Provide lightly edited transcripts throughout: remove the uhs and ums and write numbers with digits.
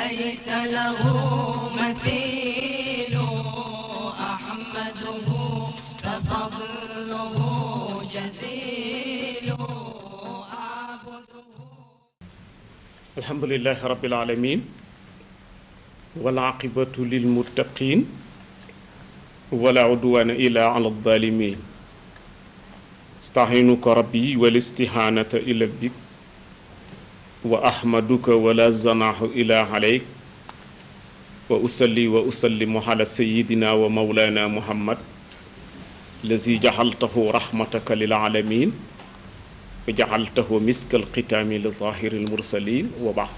ليس له مثيل أحمده ففضله جزيل أعبده. الحمد لله رب العالمين والعاقبة للمتقين ولا عدوان إلا على الظالمين. استعينك ربي والاستهانة إلى بك وأحمدك ولا زناح إلا عليك وأصلي وأسلم على سيدنا ومولانا محمد الذي جعلته رحمتك للعالمين وجعلته مسك الختام لظاهر المرسلين وبعد.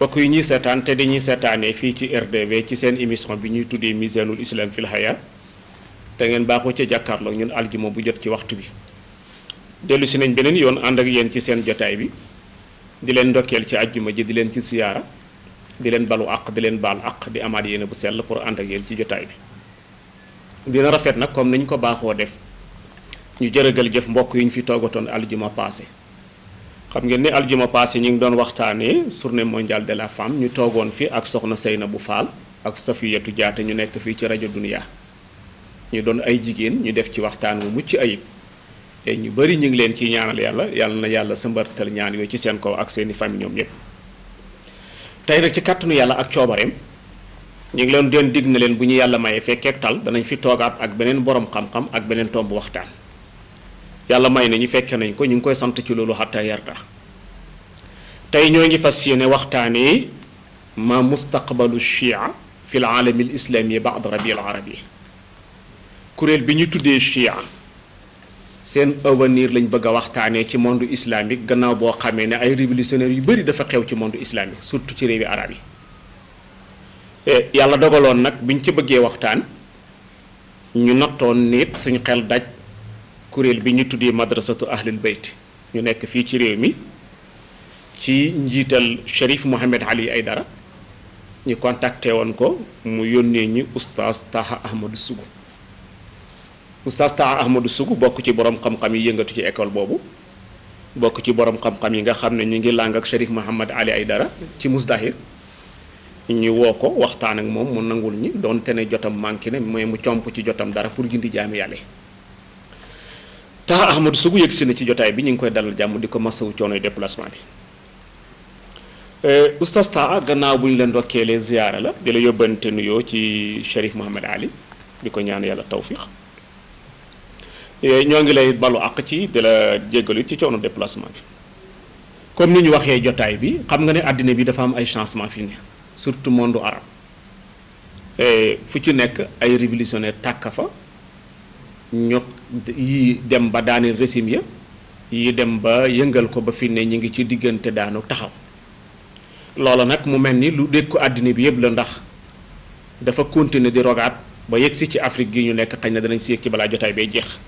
mbokk yi ñuy seetaan te dañuy seetaanee fii ci RDV ci seen émission bi ñuy tuddee Mizanul Islam fil Haya te ngeen baaxoo ca jàkkaarloo ñun aljuma bu jot ci waxtu bi dellu si nañ beneen yoon ànd ak yéen ci seen jotaay bi di leen ndokkeel ci ajjuma ji di leen ci siyaara di leen balu àq di leen baal àq di amaat yéene bu sell pour ànd ak yéen ci jotaay bi dina rafet nag comme nañ ko baaxoo def ñu jërëgal jëf mbokk yi ñu fi toogatoon aljuma passé xam ngeen ne aljuma passé ñu ngi doon waxtaanee journée mondiale de la femme ñu toogoon fi ak soxna Seynabou Fall ak Safiyatu Jaate ñu nekk fii ci rajo Dunia ñu doon ay jigéen ñu def ci waxtaan wu mucc ayib te ñu bari ñu ngi leen ci ñaanal yàlla yàlla na yàlla sëmbartal ñaan yooyu ci seen kaw ak seeni famille ñoom ñëpp tey nag ci kàttanu yàlla ak coobareem ñu ngi leen doon dig na leen bu ñu yàlla mayee fekkeek tal danañ fi toogaat ak beneen borom xam-xam ak beneen tomb waxtaan yàlla may na ñu fekke nañ ko ñu ngi koy sant ci loolu xatta yarda tey ñoo ngi fas yéene waxtaanee ma mustaqbalu chia fi l aalami l islami baad rabi al arabi kuréel bi ñu tuddee chia seen avenir lañ bëgg a waxtaanee ci monde islamique gannaaw boo xamee ne ay révolutionnaires yu bëri dafa xew ci monde islamique surtout ci réewi arab yi yàlla dogaloon nag biñ ci bëggee waxtaan ñu nottoon nit suñu xel daj kuréel bi ñu tuddee madrasatu ahlul bayt ñu nekk fii ci réew mi ci njiital Cherif Mohamed Ali Aydara ñu contacté woon ko mu yónnee ñi oustaz Taha Ahmadou Sougou oustaz Taha Ahmadou Sougou bokk ci borom xam-xam yi yëngatu ci école boobu bokk ci borom xam-xam yi nga xam ne ñu ngi làng ak Cherif Mohamed Ali Aydara ci Musdahir ñu woo ko waxtaan ak moom mu nangul ñi doonte ne jotam manqué ne mooy mu comp ci jotam dara pour gindi jaami yàlla Taha Ahmadou Sougou yëg si na ci jotaay bi ñu ngi koy dalal jàmm di ko masawu coonoy déplacement bi oustaz Taha gannaaw bu ñu leen ndokkeelee ziyaara la di la yóbbante nuyoo ci Cherif Mohamed Ali di ko ñaan yàlla tawfiq ñoo ngi lay balu àq ci di la jéggalu ci coono déplacement bi comme ni ñu waxee jotaay bi xam nga ne àddina bi dafa am ay changement fi ne surtout monde arabe fu ci nekk ay révolutionnaire tàkk fa ñu yi dem ba daaneel régime ya yi dem ba yëngal ko ba fi ne ñu ngi ci diggante daanu taxaw loola nag mu mel ni lu dékku àddina bi yëpp la ndax dafa continuer di rogaat ba yegg si ci Afrique gi ñu nekk xëy na danañ si yegg ci balaa jotaay bay jeex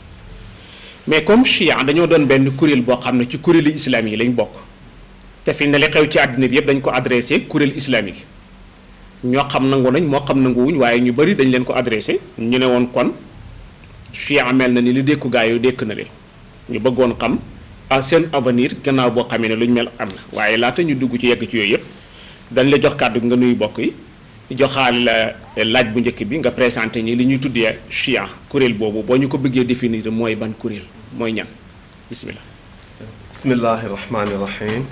mais comme chia dañoo doon benn kuréel boo xam ne ci kuréeli islamique yi lañ bokk te fi ne li xew ci àddina bi yëpp dañ ko adressé kuréel islamique ñoo xam nangu nañ moo xam nanguwuñ waaye ñu bari dañ leen ko adressé ñu ne woon kon chia mel na ni li dékku gaa yu dékk na leen ñu bëggoon xam seen avenir gannaaw boo xamee ne lu ñu mel am na waaye laata ñu dugg ci yegg ci yooyu yëpp dañ la jox kàddu nga nuyu bokk yi joxaal la laaj bu njëkk bi nga présenté ñi li ñuy tuddee chia kuréel boobu boo ñu ko bëggee définir mooy ban kuréel mooy ñan bismillah bismillahi rahmani rahim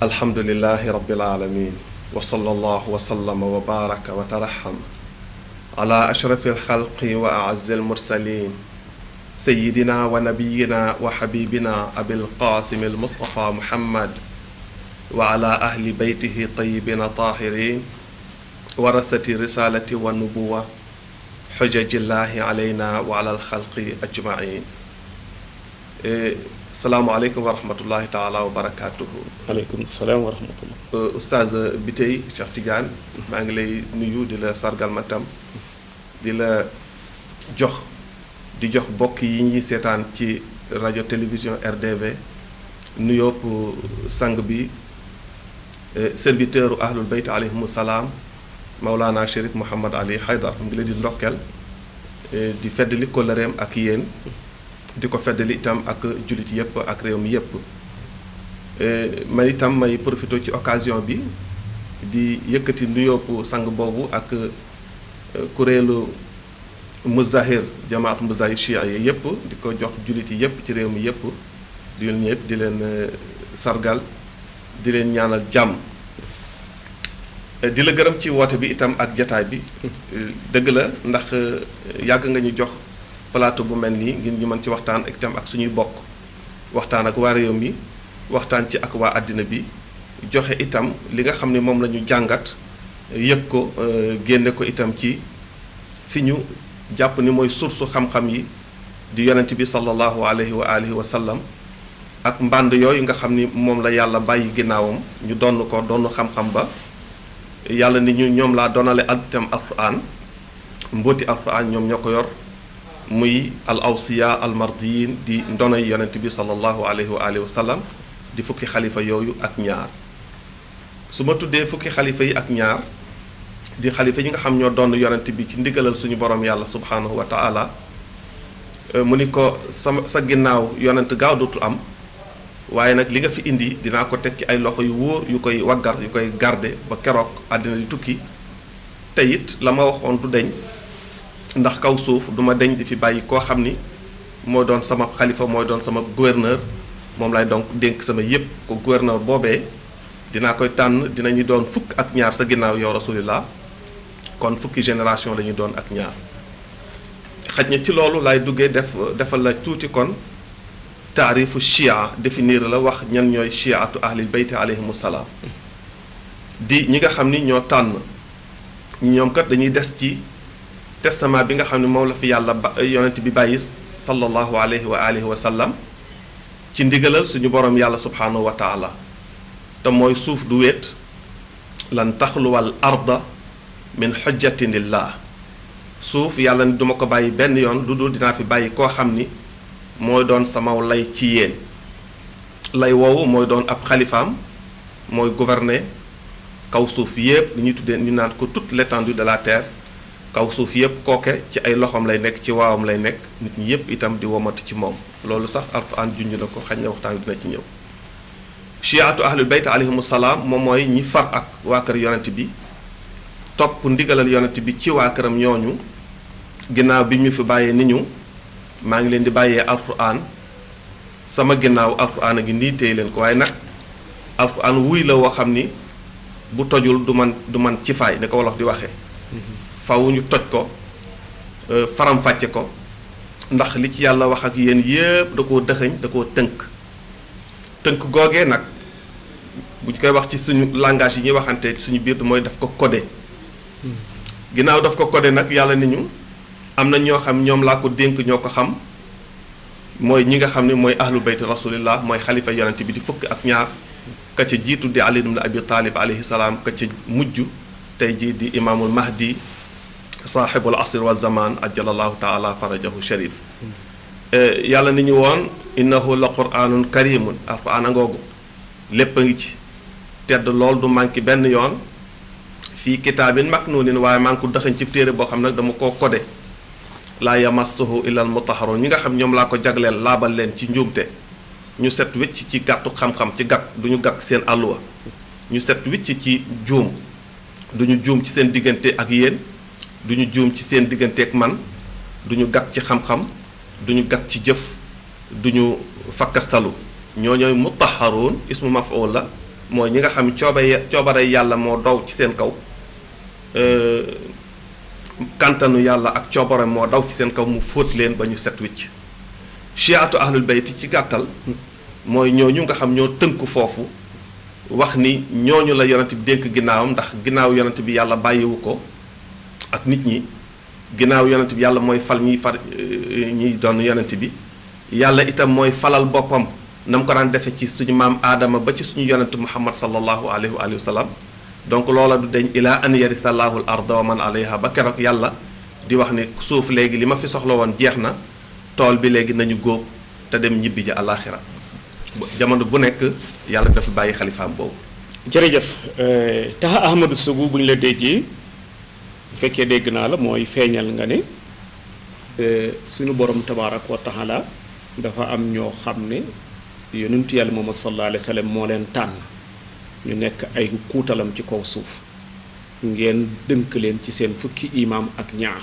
alhamdulillahi rabbil alamin wa sallallahu wa sallama wa baraka wa taraham ala ashrafi alxalqi wa aazzi almursalin sayidina wa nabiyina wa xabibina abil qasim almustafa muhammad wa ala ahli beytihi tayyibina tahirin warasati risalati wa nubuwa xujajillahi alayna wa ala alxalqi ajmain salaamualeykum wa rahmatullahi taala wa barakatuhu aleykum salaam wa rahmatullah oustaz bi tey Cheikh Tidiane maa ngi lay nuyu di la sargal ma tam di la jox bokk yi ñuy seetaan ci rajo télévision RDV nuyoo sang bi serviteur u ahlul bayt alayhimu salaam Maulana Cherif Mohamed Ali Haydar mu ngi leen di ndokkeel di feddali kóllëreem ak yéen di ko feddali itam ak jullit yépp ak réew mi yépp man itam may profité ci occasion bi di yëkkati nuyoopu sang boobu ak kuréelu Muzahir jamaat Muzahir chia yi yëpp di ko jox jullit yi yëpp ci réew mi yëpp di leen ñëpp di leen sargal di leen ñaanal jàmm di la gërëm ci woote bi itam ak jataay bi dëgg la ndax yàgg nga ñu jox plateau bu mel nii ngir ñu mën ci waxtaan ak itam ak suñuy bokk waxtaan ak waa réew mi waxtaan ci ak waa àddina bi joxe itam li nga xam ne moom la ñu jàngat yëg ko génne ko itam ci fi ñu jàpp ni mooy source xam-xam yi di yonent bi sallallahu alayhi wa alihi wa sallam ak mbànd yooyu nga xam ni moom la yàlla bàyyi ginnaawam ñu donn ko donn xam-xam ba yàlla ni ñu ñoom laa donale itam alquran mbóoti alquran ñoom ñoo ko yor muy al awsiya al mardiyin di ndonoy yonent bi sallallahu alayhi wa alihi wa sallam di fukki xalifa yooyu ak ñaar su ma tuddee fukki xalifa yi ak ñaar di xalifa yi nga xam ñoo doon yonent bi ci ndigalal suñu borom yàlla subhanahu wa ta'ala mu ni ko sa ginnaaw yonent gaaw dootul am waaye nag li nga fi indi dinaa ko teg ci ay loxo yu wóor yu koy waggar yu koy garde ba keroog àddina di tukki te it la ma waxoon du deñ ndax kaw suuf duma deñ di fi bàyyi koo xam ni mooy doon sama xalifa mooy doon sama gouverneur moom lay donc dénk sama yépp ko gouverneur boobee dinaa koy tànn dinañu doon fukk ak ñaar sa ginnaaw yow rasulillah kon fukki génération la ñuy doon ak ñaar xaj na ci loolu laay duggee defal la tuuti kon taarifu chia définir la wax ñan ñooy chiatu ahlil bayti alayhimu salaam di ñi nga xam ni ñoo tànn ñoom kat dañuy des ci testament bi nga xam ne moom la fi yàlla yonent bi bàyyi sallallahu alayhi wa alihi wa sallam ci ndigalal suñu borom yàlla subhanahu wa taala te mooy suuf du wéet lan taxluwal arda min xujjatin lillah suuf yàlla ni duma ko bàyyi benn yoon lu dul dinaa fi bàyyi koo xam ni mooy doon samaw lay ci yéen lay woowu mooy doon ab xalifaam mooy gouverner kaw suuf yépp li ñuy tuddee ñu naan ko toute l'étendue de la terre kaw suuf yépp kooke ci ay loxoom lay nekk ci waawam lay nekk nit ñi yépp itam di womatu ci moom loolu sax alquran junj na ko xañ na waxtaan dina ci ñëw chiatu ahlul bayt alayhimu salaam moom mooy ñi far ak waa kër yonent bi topp ndigalal yonent bi ci waa këram ñooñu ginnaaw bi ñu fi bàyyee ni ñu maa ngi leen di bàyyee alquran sama ginnaaw alquran a ngi nii téye leen ko waaye nag alquran wuy la woo xam ni bu tojul du man ci faay ne ko wolof di waxee faw ñu toj ko faram-fàcce ko ndax li ci yàlla wax ak yéen yépp da koo dëxëñ da koo tënk googee nag bu ñu koy wax ci suñu langage yi ñuy waxante suñu biir mooy daf ko codé ginnaaw daf ko codé nag yàlla ni ñu am na ñoo xam ñoom laa ko dénk ñoo ko xam mooy ñi nga xam ne mooy ahlu bayt rasulillah mooy xalifa yonent bi di fukk ak ñaar ka ca jiitu di ali ibn abi talib alayhi salaam ka ca mujj tey jii di imaamul mahdi saaxibul asr wa zaman ajalallahu taala farajahu sharif yàlla ni ñu woon innahu la quraanun karimun alquran a ngoogu lépp a ngi ci tedd lool du manqué benn yoon fii kitaabin maknuunin waaye maa ngi ko dëxañ ci téere boo xam nag dama koo codé laa yamassuhu illa al mutahharun ñi nga xam ñoom laa ko jagleel laabal leen ci njuumte ñu set wicc ci gàttu xam-xam ci gàtt du ñu gàkk seen àlluwa ñu set wicc ci juum du ñu juum ci seen diggante ak yéen du ñu juum ci seen diggante ak man du ñu gàkk ci xam-xam du ñu gàkk ci jëf du ñu fakkastalu ñoo ñooy mutahharun ismu maf'ul la mooy ñi nga xam coobare yàlla moo daw ci seen kaw kantanu yàlla ak coobare moo daw ci seen kaw mu fóot leen ba ñu set wicc chiatu ahlul bayti ci gàttal mooy ñooñu nga xam ñoo tënku foofu wax ni ñooñu la yonent bi dénk ginnaawam ndax ginnaaw yonent bi yàlla bàyyiwu ko ak nit ñi ginnaaw yonent bi yàlla mooy fal ñiy far ñiy doon yonent bi yàlla itam mooy falal boppam na mu ko daan defe ci suñu maam aadama ba ci suñu yonent muhammad sallallahu alayhi wa sallam donc loola du deñ ilaa an yarisallaahu al arda wa man alayha ba keroog yàlla di wax ni suuf léegi li ma fi soxla woon jeex na tool bi léegi nañu góob te dem ñibbi ji àllaaxira jamono bu nekk yàlla dafa bàyyi xalifaam boobu. jërëjëf taxa Ahmadou Sougou bu ñu la déggee bu fekkee dégg naa la mooy feeñal nga ne suñu borom tabaaraka wa taala dafa am ñoo xam ne yonentu yàlla Muhammad sallallahu alayhi wa sallam moo leen tànn ñu nekk ay kuutalam ci kaw suuf ngeen dënk leen ci seen fukki imaam ak ñaar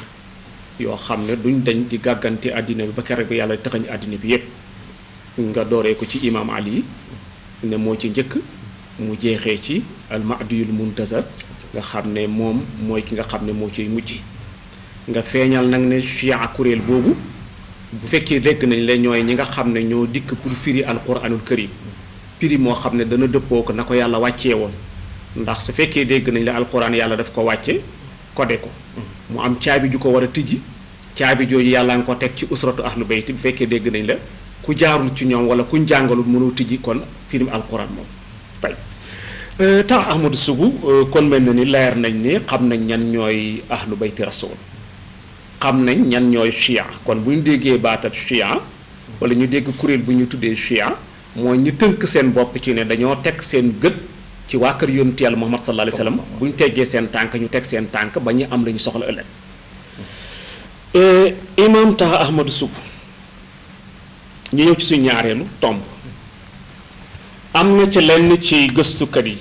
yoo xam ne duñ dañ di gàggante àddina bi ba keroog bi yàlla taxañ àddina bi yépp nga dooree ko ci imaam Ali ne moo ci njëkk mu jeexee ci al-Mahdiyul Muntazar nga xam ne moom mooy ki nga xam ne moo ciy mujj nga feeñal nag ne chia kuréel boobu bu fekkee dégg nañ la ñooy ñi nga xam ne ñoo dikk pour firi alquranul karim firi moo xam ne dana dëppoo ko na ko yàlla wàccee woon ndax su fekkee dégg nañ la alquran yàlla daf ko wàcce codé ko mu am caabi ju ko war a tijji caabi jooju yàlla nga ko teg ci usratu ahlu bayti bu fekkee dégg nañ la ku jaarul ci ñoom wala kuñ jàngalul mënoo tijji kon firim alquran moom tay tax Ahmadou Sougou kon mel na ni leer nañ ni xam nañ ñan ñooy ahlu bayti rasul xam nañ ñan ñooy chia kon bu ñu déggee baatat chia wala ñu dégg kuréel bu ñu tuddee chia mooy ñu tënk seen bopp ci ne dañoo teg seen gët ci waa kër yonent Yàlla Muhammad sallallahu alayhi wa sallam bu ñu teggee seen tànk ñu teg seen tànk ba ñu am la ñu soxla ëllëg imam Taha Ahmadou Sougou ñu ñëw ci suñu ñaareelu tomb am na ci lenn ci gëstukat yi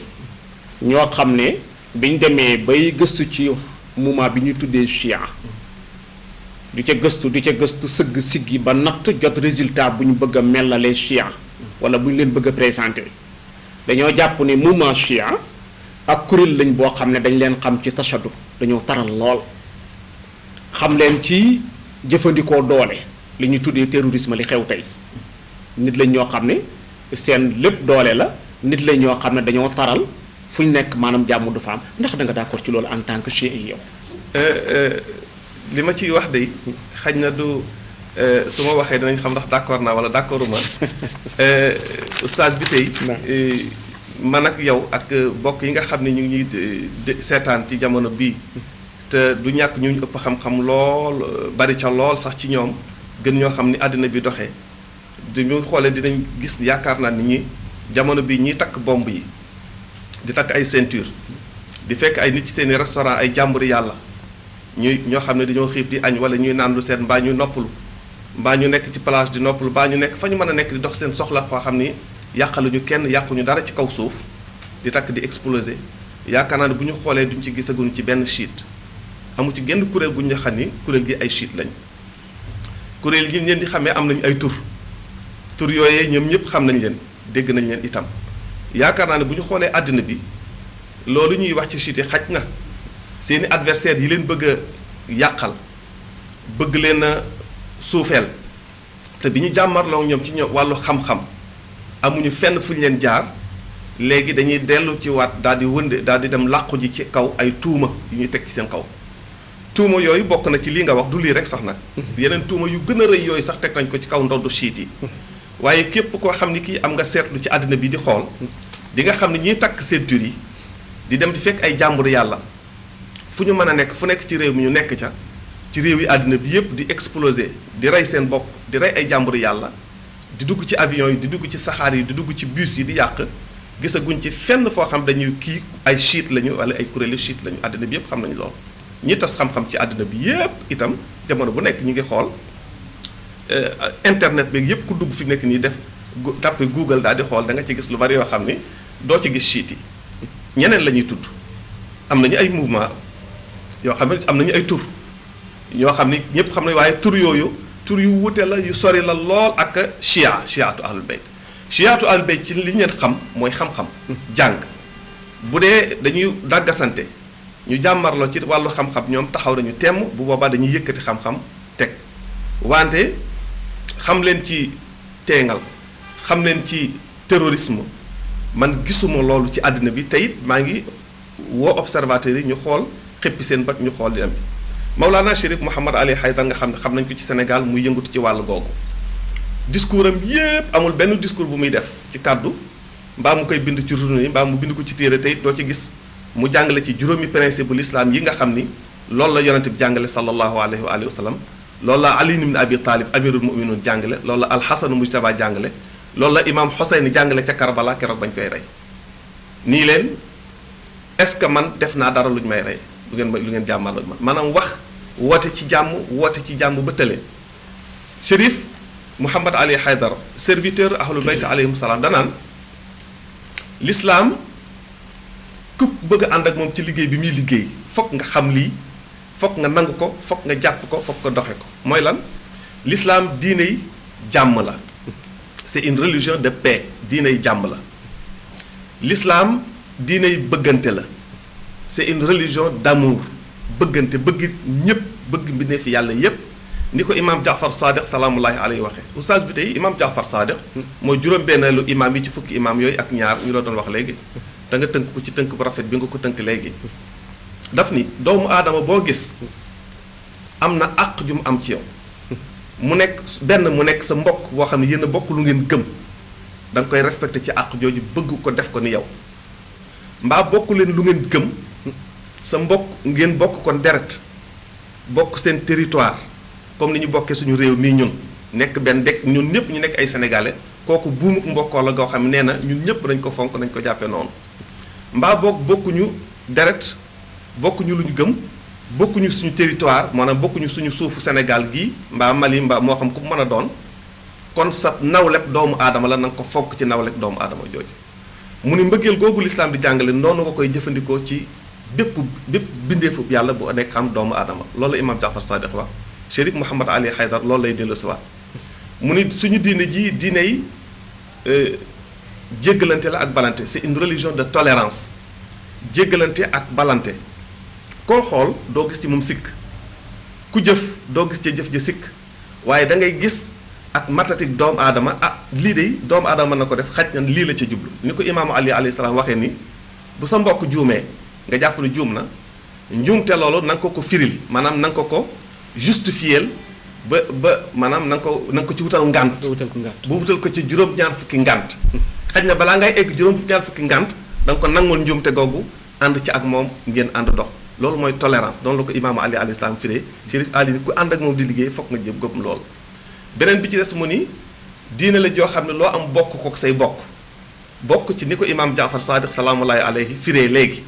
ñoo xam ne biñ demee bay gëstu ci moment bi ñu tuddee chia du ca gëstu sëgg siggi ba natt jot résultat bu ñu bëgg a melalee chia wala bu ñu leen bëgg a présenté dañoo jàpp ne mouvement chia ak kuréel lañ boo xam ne dañ leen xam ci tashaddu dañoo taral lool xam leen ci jëfandikoo doole li ñu tuddee terrorisme li xew tey nit lañ ñoo xam ne seen lépp doole la nit lañ ñoo xam ne dañoo taral fu ñu nekk maanaam jàmm du fa am ndax da nga d'accord ci loolu en tant que chia yi yow. li ma ciy wax de xaj na du su ma waxee dinañ xam ndax d'accord naa wala d'accorduma oustaz bi tey man ak yow ak bokk yi nga xam ne ñu ngi ñuy seetaan ci jamono bii te du ñàkk ñu ëpp xam-xam lool bari ca lool sax ci ñoom gën ñoo xam ni àddina bi doxee ñu xoolee dinañ gis yaakaar naa ni ñi jamono bii ñiy takk bomb yi di takk ay ceinture di fekk ay nit ci seeni restaurant ay jàmburi yàlla ñoo xam ne dañoo xiif di añ wala ñuy naan lu seen mbaa ñu noppalu mbaa ñu nekk ci plage di noppalu mbaa ñu nekk fa ñu mën a nekk di dox seen soxla koo xam ni yàqaluñu kenn yàquñu dara ci kaw suuf di takk di exploser yaakaar naa ne bu ñu xoolee duñ ci gisaguñu ci benn chiite amu ci genn kuréel gu ñu xam ni kuréel gi ay chiite lañ kuréel gi ñeen di xamee am nañu ay tur yooyee ñoom ñëpp xam nañ leen dégg nañ leen itam yaakaar naa ne bu ñu xoolee àddina bi loolu ñuy wax ci chiite xaj na seeni adversaires yi leen bëgg a yàqal bëgg leen a suufeel te bi ñu jàmmarloo ñoom ci ñoom wàllu xam-xam amuñu fenn fu ñu leen jaar léegi dañuy dellu ci waat daal di wënde daal di dem làqu ji ci kaw ay tuuma yu ñuy teg ci seen kaw tuuma yooyu bokk na ci lii nga wax du lii rek sax nag yeneen tuuma yu gën a rëy yooyu sax teg nañ ko ci kaw ndoddu chiite yi waaye képp koo xam ni kii am nga seetlu ci àddina bi di xool di nga xam ne ñiy takk ceinture yi di dem di fekk ay jàmbur yàlla fu ñu mën a nekk fu nekk ci réew mi ñu nekk ca ci réew yi àddina bi yépp di exploser di rey seen bopp di rey ay jàmbur yàlla di dugg ci avion yi di dugg ci saxaar yi di dugg ci bus yi di yàq gisaguñ ci fenn foo xam dañuy kii ay chiite lañu wala ay kuréelu chiite lañu àddina bi yépp xam nañu lool ñi tas xam-xam ci àddina bi yépp itam jamono bu nekk ñu ngi xool internet bi yépp ku dugg fi nekk nii def tàppe Google daal di xool da nga ci gis lu bari yoo xam ni doo ci gis chiite yi ñeneen la ñuy tudd am nañu ay mouvement yoo xam ne am nañu ay tur ñoo xam ni ñëpp xam ne waaye tur yooyu tur yu wute la yu sori la lool ak chiatu ahlul bayt chiatu ahlul bayt ci li ngeen xam mooy xam-xam jàng bu dee dañuy dàggasante ñu jàmmarloo ci wàllu xam-xam ñoom taxaw nañu temm bu boobaa dañuy yëkkati xam-xam teg wante xam leen ci teengal xam leen ci terrorisme man gisuma loolu ci àddina bi tey maa ngi woo observateurs yi ñu xool xëppi seen bët ñu xool di dem ci Mawlana Chérif Mouhamad Ali Haydar nga xam ne xam nañ ko ci Sénégal muy yëngatu ci wàllu googu discours am yépp amul benn discours bu muy def ci kàddu mbaa mu koy bind ci journaux yi mbaa mu bind ko ci téere tey doo ci gis mu jàngale ci juróomi principe bu l'islam yi nga xam ni loolu la yonente bi jàngale sallallahu alayhi wa alihi wa sallam loolu la Ali ibn Abi Talib amirul mu'minin jàngale loolu la Alxasan Mujtaba jàngale loolu la imam Xuseyn jàngale ca Karbala keroog bañ koy rey nii leen est-ce que man def naa dara lu ñu may rey lu ngeen jàmmal man maanaam wax woote ci jàmm ba tële Chérif Mouhamad Ali Haydara serviteur ahlul bayt alayhim salaam danaan l'islam ku bëgg a ànd ak moom ci liggéey bi muy liggéey fokk nga xam lii fokk nga nangu ko fokk nga jàpp ko fokk nga doxe ko mooy lan l'islam diiney jàmm la c'est une religion de paix diiney jàmm la l'islam diiney bëggante la c'est une religion d'amour bëggante bëgg ñépp bëgg mbindeef fi yàlla yépp ni ko imam Jaafar Sadiq salaamullahi alayhi waxee oustaz bi tey imam Jaafar Sadiq mooy juróom-benneelu imam yi ci fukki imam yooyu ak ñaar ñu la doon wax léegi da nga tënk ko ci tënk bu rafet bi nga ko tënk léegi daf ni doomu aadama boo gis am na àq ju mu am ci yow mu nekk mu nekk sa mbokk boo xam ne yéen a bokk lu ngeen gëm da nga koy respecté ci àq jooju bëgg ko def ko ni yow mbaa bokk leen lu ngeen gëm sa mbokk ngeen bokk kon deret bokk seen territoire comme ni ñu bokkee suñu réew mii ñun nekk benn dëkk ñun ñëpp ñu nekk ay sénégalais kooku buumuk mbokkoo la goo xam ne nee na ñun ñëpp nañ ko fonk nañ ko jàppee noonu mbaa bokkuñu deret bokkuñu lu ñu gëm bokkuñu suñu territoire maanaam bokkuñu suñu suufu Sénégal gii mbaa Mali mbaa moo xam ku mën a doon kon sa nawleb doomu aadama la na nga ko fonk ci nawleb doomu aadama jooju mu ni mbëggeel googu lislaam di jàngale noonu nga koy jëfandikoo ci bépp bindeefu yàlla bu nekk xam doomu aadama loolu la imam Jaafar Sadiq wax Chérif Mouhamad Ali Haydar loolu lay dellu si waat mu ni suñu diine ji diine yi jéggalante la ak balante c'est une religion de tolérance jéggalante ak balante koo xool doo gis ci moom sikk ku jëf doo gis ci jëf ja sikk waaye da ngay gis ak matatik doomu aadama lii de doomu aadama mën na ko def xaj na lii la ca jublu ni ko imaamu Ali alayhi salaam waxee ni bu sa mbokk juumee nga jàpp ne juum na njuumte loolu na nga ko firil maanaam na nga ko justifier ba maanaam na nga ko ci wutal ngànt bu wutal ko ci juróom-ñaar fukki ngànt xaj na balaa ngay egg juróom-ñaar fukki ngànt da nga ko nangul njuumte googu ànd ci ak moom ngeen ànd dox loolu mooy tolérance noonu la ko imaamu Ali alayhi salaam firee Chérif Ali ni ku ànd ak moom di liggéey fokk nga jëm gëm loolu beneen bi ci des mu ni diine la joo xam ne loo am bokk ko say bokk ci ni ko imaam Jaafar Sadiq salaamullahi alayhi firee léegi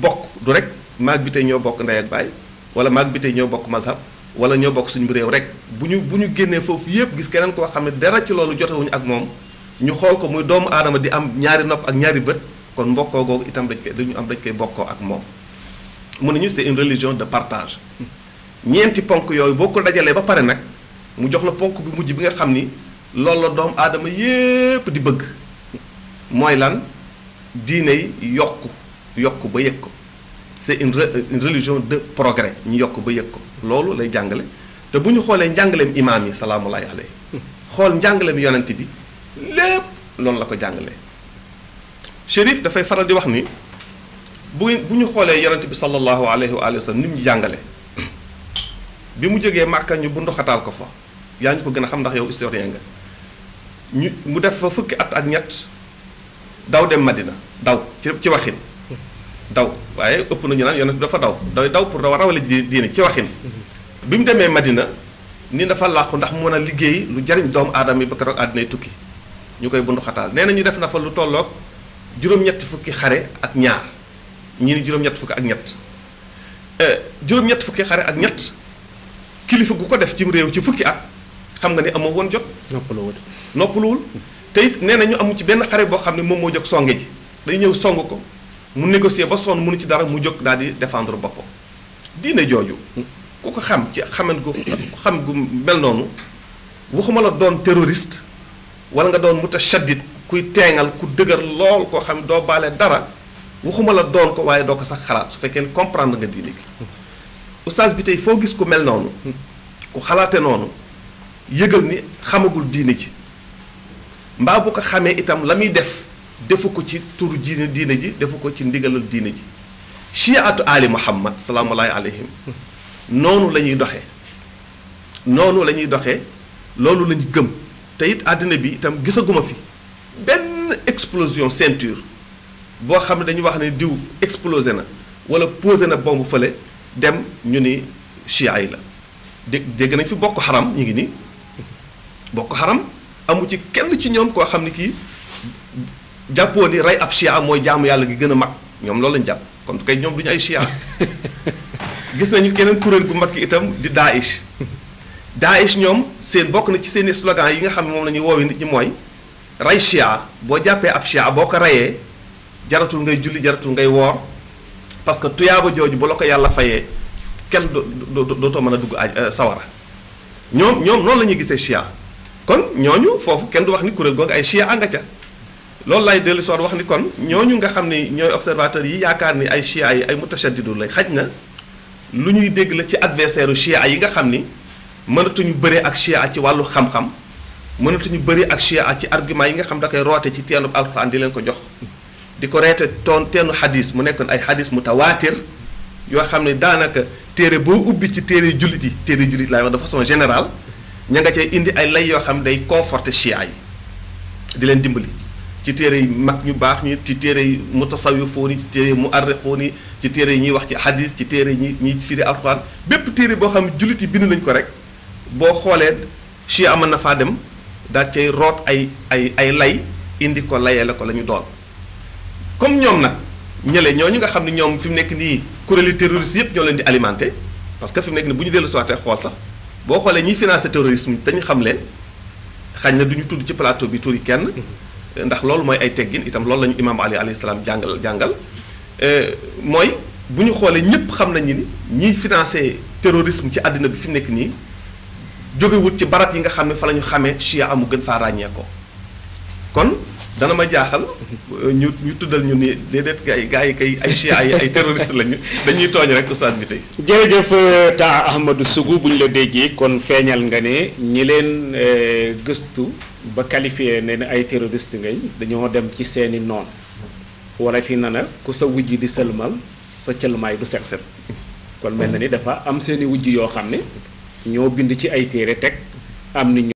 bokk du rek maag bi tey ñoo bokk ndey ak baay wala maag bi tey ñoo bokk mazhab wala ñoo bokk suñu réew rek bu ñu génnee foofu yépp gis keneen koo xam ne dara ci loolu jotewuñu ak moom ñu xool ko muy doomu aadama di am ñaari nopp ak ñaari bët kon mbokkoo googu itam dañ koy bokkoo ak moom mu ne ñu c'est une religion de partage ñeenti ponk yooyu boo ko dajalee ba pare nag mu jox la ponk bi mujj bi nga xam ni loolu la doomu aadama yépp di bëgg mooy lan diine yi yokku ba yëg ko c'est une religion de progrès ñu yokk ba yëg ko loolu lay jàngale te bu ñu xoolee njàngaleem imaam yi salaamullahi alayhi xool njàngaleem yonent bi lépp loolu la ko jàngalee Chérif dafay faral di wax ni bu ñu xoolee yonent bi sallallahu alayhi wa sallam ni mu jàngale bi mu jógee Màkka ñu bu ndoxataal ko fa yaa ñu ko gën a xam ndax yow historien nga mu def fa fukki at ak ñett daw dem Madina daw ci waxin daw waaye ëpp nañu naan yonent bi dafa daw pour rawale diine ci waxin bi mu demee Madina ni dafa làqu ndax mu mën a liggéey lu jariñ doomu aadama yi ba keroog àddinay tukki ñu koy bundu xataal nee na ñu def na fa lu tolloog juróom-ñetti fukki xare ak ñaar ñii ni juróom-ñetti fukki ak ñett juróom-ñetti fukki xare ak ñett kilifa gu ko def ci réew ci fukki at xam nga ni amoo woon jot noppaluwul te it nee na ñu amu ci benn xare boo xam ne moom moo jóg songe ji day ñëw song ko mu négocier ba sonn mënu ci dara mu jóg daal di défendre boppam diine jooju ku ko xam ci xam gu mel noonu waxuma la doon terroriste wala nga doon mutashaddid kuy teengal ku dëgër lool koo xam doo baale dara waxuma la doon ko waaye doo ko sax xalaat su fekkee ne comprendre nga diine gi oustaz bi tey foo gis ku mel noonu ku xalaate noonu yëgal ni xamagul diine ji mbaa bu ko xamee itam la muy defu ko ci turu diine ji defu ko ci ndigalal diine ji chiatu ali muhammad salaamullahi alayhim noonu la ñuy doxee loolu la ñu gëm te it àddina bi itam gisaguma fi benn explosion ceinture boo xam ne dañuy wax ne diw explosé na wala posé na bombe fële dem ñu ni chia yi la dégg nañ fi bokk xaram ñu ngi nii bokk xaram amu ci kenn ci ñoom koo xam ne kii jàppoo ni rey ab chia mooy jaamu yàlla gi gën a mag ñoom loolu lañ jàpp kon kay ñoom du ñu ay chia gis nañu keneen kuréel gu mag itam di Daesh Daesh ñoom seen bokk na ci seeni slogan yi nga xam ne moom la ñuy woowee nit ñi mooy rey chia boo jàppee ab chia boo ko reyee jaratul ngay julli jaratul ngay woor parce que tuyaaba jooju bu la ko yàlla fayee kenn dootoo mën a dugg sawara ñoom noonu la ñuy gisee chia kon ñooñu foofu kenn du wax ni kuréel googu ay chia nga ca loolu lay dellu soor wax ni kon ñooñu nga xam ni ñooy observateurs yi yaakaar ni ay chia yi ay mutashaddidu lay xaj na lu ñuy dégg la ci adversaire u chia yi nga xam ni mënatuñu bëre ak chia ci wàllu xam-xam mënatuñu bëri ak chia ci argument yi nga xam da koy roote ci teenub alxuraan di leen ko jox di ko reete teenu xadis mu nekkoon ay xadis mutawaatir yoo xam ne daanaka téere boo ubbi ci téere jullit laay wax de façon générale ña nga cay indi ay lay yoo xam day conforter chia yi di leen dimbali ci téere yi mag ñu baax ñi ci téere yi mutasawifoon yi ci téere yi muarrixoon yi ci téere yi ñuy wax ci xadis ci téere yi ñuy firi alxuraan bépp téere boo xam ne jullit yi bind nañ ko rek boo xoolee chia mën na faa dem daal cay root ay lay indi ko layee la ko la ñu doon comme ñoom nag ñële ñooñu nga xam ne ñoom fi mu nekk nii kuréeli terroriste yëpp ñoo leen di alimenté parce que fi mu nekk nii bu ñu dellu soité xool sax boo xoolee ñiy financé terrorisme dañu xam leen xañ na du ñu tudd ci plateau bi turi kenn ndax loolu mooy ay teggin itam loolu la ñu imaam Ali alayhi salaam jàngal mooy bu ñu xoolee ñëpp xam nañu ni ñiy financé terrorisme ci àddina bi fi mu nekk nii jógewut ci barab yi nga xam ne fa la ñu xamee chia amu gën faa ràññee ko kon dana ma jaaxal ñu tuddal ñu ni déedéet gaa yi kay ay chia yi ay terroriste lañu dañuy tooñ rek ustaad bi tey. jërëjëf taa Ahmadou Sougou bu ñu la déggee kon feeñal nga ne ñi leen gëstu ba qualifié ne ay terroriste ngay dañoo dem ci seeni noon wala fi na na ku sa wujj di sëlmal sa cëlmaay du set set kon mel na ni dafa am seeni wujj yoo xam ne ñoo bind ci ay téere teg am ni